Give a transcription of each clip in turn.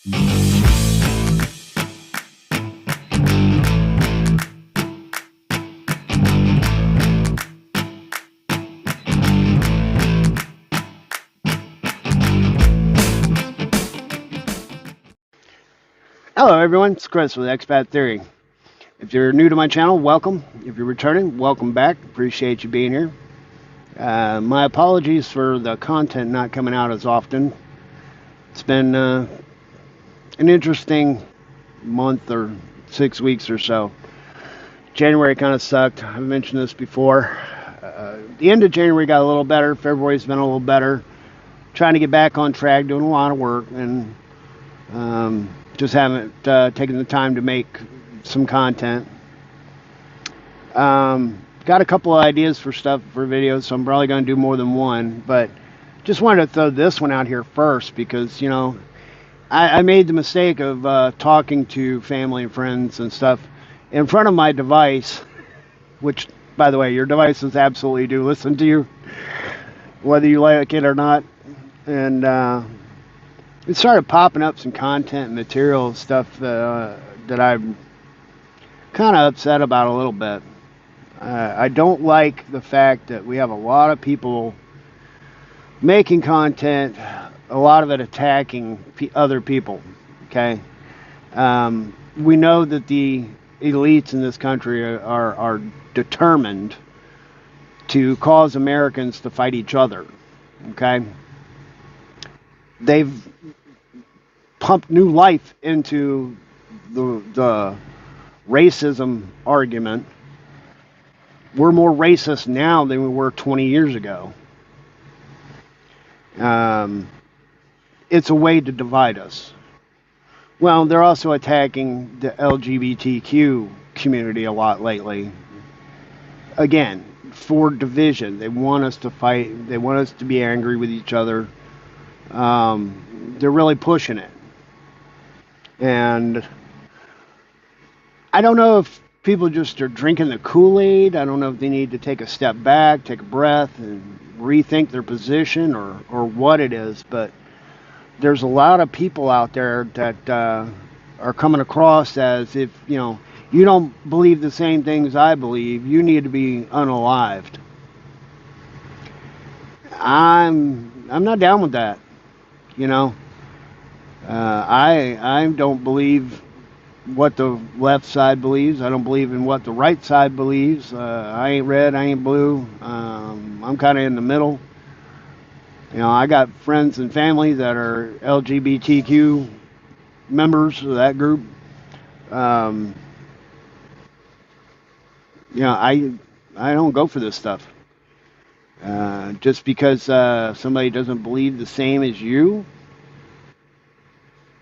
Hello everyone, it's Chris with Expat Theory. If you're new to my channel, welcome. If you're returning, welcome back. Appreciate you being here. My apologies for the content not coming out as often. It's been an interesting month or 6 weeks or so. January kind of sucked. I've mentioned this before. The end of January got a little better. February's been a little better. Trying to get back on track, doing a lot of work, and just haven't taken the time to make some content. Got a couple of ideas for stuff for videos, so I'm probably going to do more than one, but just wanted to throw this one out here first because, you know, I made the mistake of talking to family and friends and stuff in front of my device, which, by the way, your devices absolutely do listen to you, whether you like it or not. And it started popping up some content and material stuff that I'm kind of upset about a little bit. I don't like the fact that we have a lot of people making content, a lot of it attacking other people, okay? We know that the elites in this country are determined to cause Americans to fight each other, okay? They've pumped new life into the racism argument. We're more racist now than we were 20 years ago. It's a way to divide us. Well, they're also attacking the LGBTQ community a lot lately. Again, for division. They want us to fight. They want us to be angry with each other. They're really pushing it. And I don't know if people just are drinking the kool-aid. I don't know if they need to take a step back, take a breath, and rethink their position or what it is. But there's a lot of people out there that are coming across as if, you know, you don't believe the same things I believe, you need to be unalived. I'm not down with that. You know, I don't believe what the left side believes. I don't believe in what the right side believes. I ain't red, I ain't blue. I'm kind of in the middle. You know, I got friends and family that are LGBTQ members of that group. You know, I don't go for this stuff. Just because somebody doesn't believe the same as you,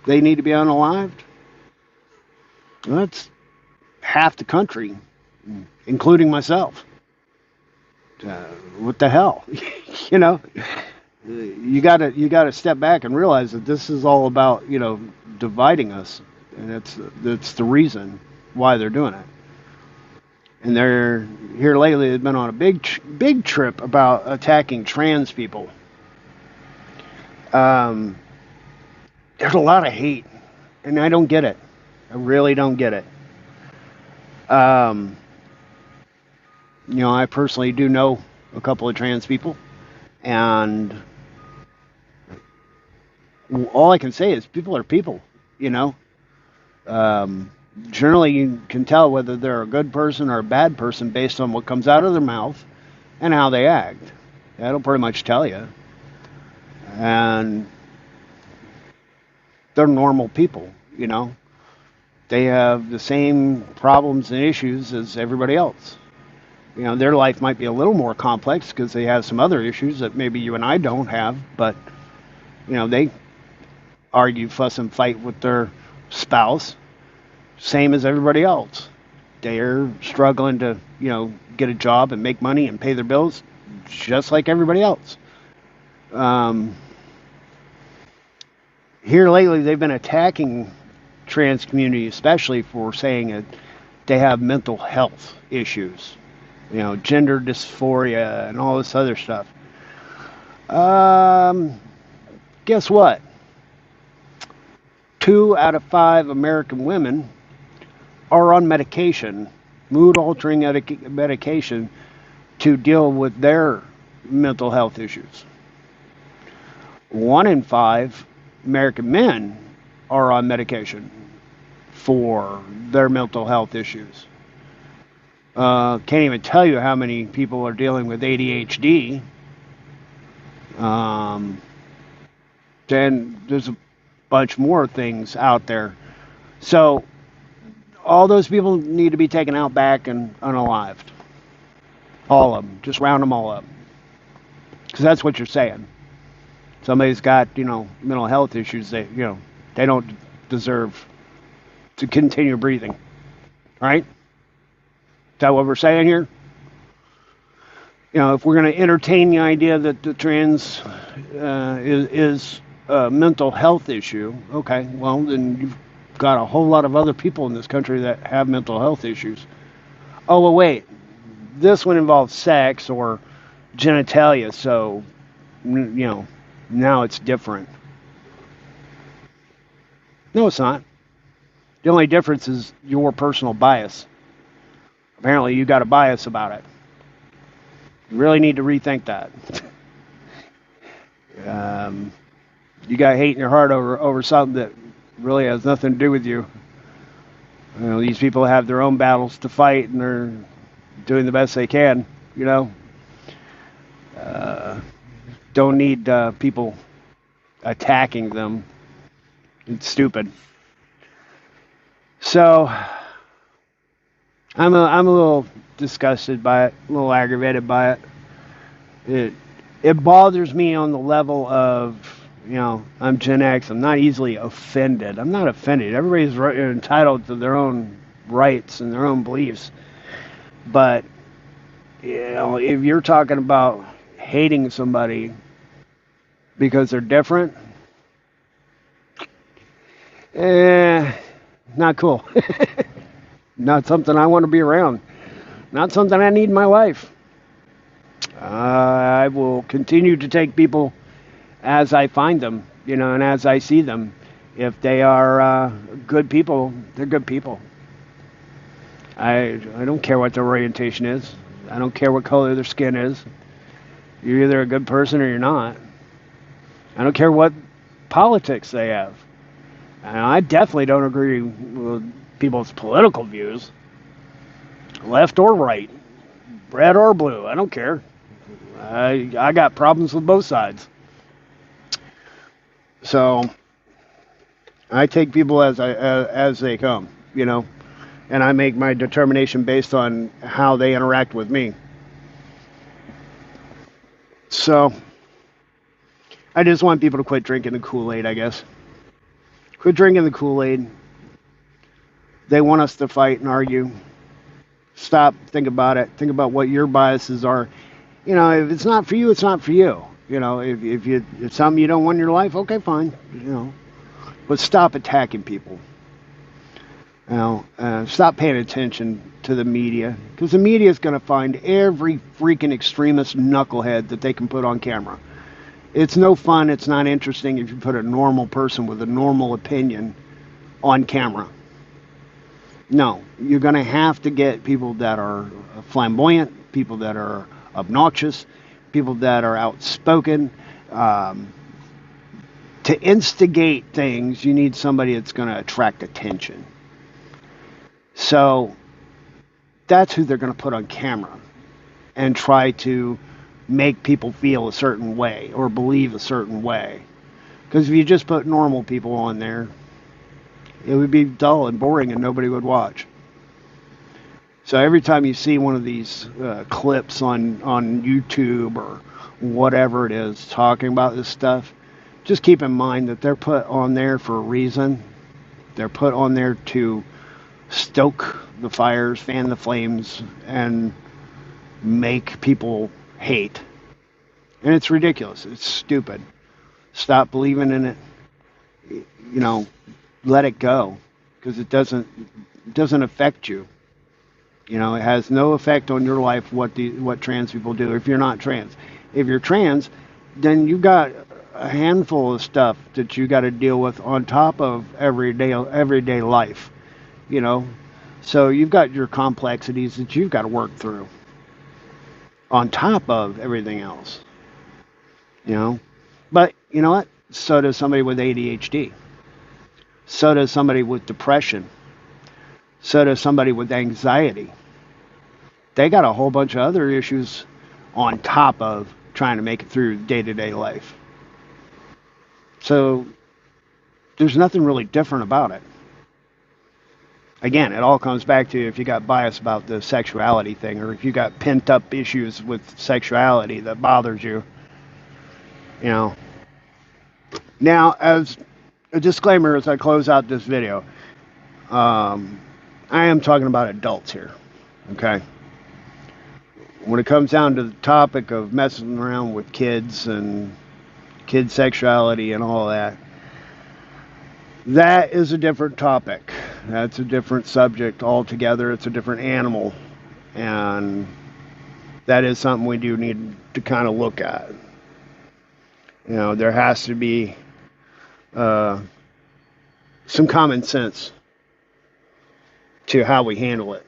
they need to be unalived. Well, that's half the country, including myself. What the hell? You know, you gotta step back and realize that this is all about, you know, dividing us, and that's the reason why they're doing it. And they're here lately. They've been on a big trip about attacking trans people. There's a lot of hate, and I don't get it. I really don't get it. You know, I personally do know a couple of trans people, and all I can say is people are people, you know. Generally, you can tell whether they're a good person or a bad person based on what comes out of their mouth and how they act. That'll pretty much tell you. And they're normal people, you know. They have the same problems and issues as everybody else. You know, their life might be a little more complex because they have some other issues that maybe you and I don't have, but, you know, they argue, fuss, and fight with their spouse, same as everybody else. They're struggling to, you know, get a job and make money and pay their bills just like everybody else. Here lately, they've been attacking trans community, especially for saying that they have mental health issues, you know, gender dysphoria and all this other stuff. Guess what? 2 out of 5 American women are on medication, mood-altering medication, to deal with their mental health issues. 1 in 5 American men are on medication for their mental health issues. Can't even tell you how many people are dealing with ADHD. Then there's a bunch more things out there. So all those people need to be taken out back and unalived. All of them. Just round them all up. Because that's what you're saying. Somebody's got, mental health issues. They don't deserve to continue breathing. Right? Is that what we're saying here? If we're going to entertain the idea that the trans is a mental health issue, okay, well, then you've got a whole lot of other people in this country that have mental health issues. Oh, well, wait. This one involves sex or genitalia, so, now it's different. No, it's not. The only difference is your personal bias. Apparently, you got a bias about it. You really need to rethink that. You got hate in your heart over something that really has nothing to do with you. These people have their own battles to fight, and they're doing the best they can. Don't need people attacking them. It's stupid. So I'm a little disgusted by it, a little aggravated by it. It bothers me on the level of, I'm Gen X. I'm not easily offended. I'm not offended. Everybody's entitled to their own rights and their own beliefs. But, if you're talking about hating somebody because they're different, not cool. Not something I want to be around. Not something I need in my life. I will continue to take people as I find them, and as I see them. If they are good people, they're good people. I don't care what their orientation is. I don't care what color their skin is. You're either a good person or you're not. I don't care what politics they have. And I definitely don't agree with people's political views. Left or right. Red or blue. I don't care. I got problems with both sides. So I take people as they come, and I make my determination based on how they interact with me. So I just want people to quit drinking the Kool-Aid, I guess. Quit drinking the Kool-Aid. They want us to fight and argue. Stop, think about it. Think about what your biases are. If it's not for you, it's not for you. If it's something you don't want in your life, okay, fine. But stop attacking people. Stop paying attention to the media, because the media is going to find every freaking extremist knucklehead that they can put on camera. It's no fun. It's not interesting if you put a normal person with a normal opinion on camera. No, you're going to have to get people that are flamboyant, people that are obnoxious, people that are outspoken. To instigate things, you need somebody that's going to attract attention. So that's who they're going to put on camera and try to make people feel a certain way or believe a certain way. Because if you just put normal people on there, it would be dull and boring and nobody would watch. So every time you see one of these clips on YouTube or whatever it is talking about this stuff, just keep in mind that they're put on there for a reason. They're put on there to stoke the fires, fan the flames, and make people hate. And it's ridiculous. It's stupid. Stop believing in it. Let it go, because it doesn't affect you. It has no effect on your life what trans people do if you're not trans. If you're trans, then you've got a handful of stuff that you got to deal with on top of everyday life, you know. So you've got your complexities that you've got to work through on top of everything else, you know. But you know what? So does somebody with ADHD. So does somebody with depression. So does somebody with anxiety. They got a whole bunch of other issues on top of trying to make it through day-to-day life. So there's nothing really different about it. Again, it all comes back to if you got bias about the sexuality thing, or if you got pent up issues with sexuality that bothers you, you know. Now, as a disclaimer, as I close out this video, I am talking about adults here, okay? When it comes down to the topic of messing around with kids and kid sexuality and all that, that is a different topic. That's a different subject altogether. It's a different animal. And that is something we do need to kind of look at. You know, there has to be some common sense to how we handle it.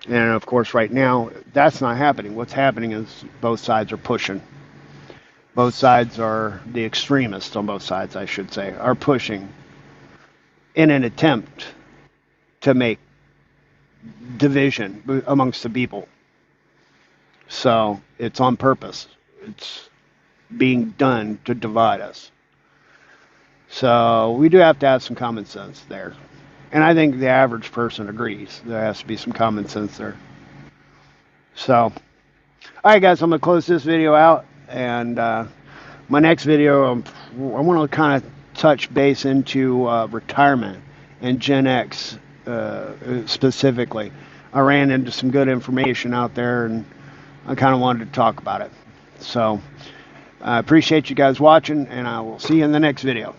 And of course, right now, that's not happening. What's happening is both sides are pushing. Both sides are, the extremists on both sides, I should say, are pushing in an attempt to make division amongst the people. So it's on purpose. It's being done to divide us. So we do have to have some common sense there. And I think the average person agrees. There has to be some common sense there. So, all right, guys, I'm going to close this video out. And my next video, I want to kind of touch base into retirement and Gen X specifically. I ran into some good information out there, and I kind of wanted to talk about it. So I appreciate you guys watching, and I will see you in the next video.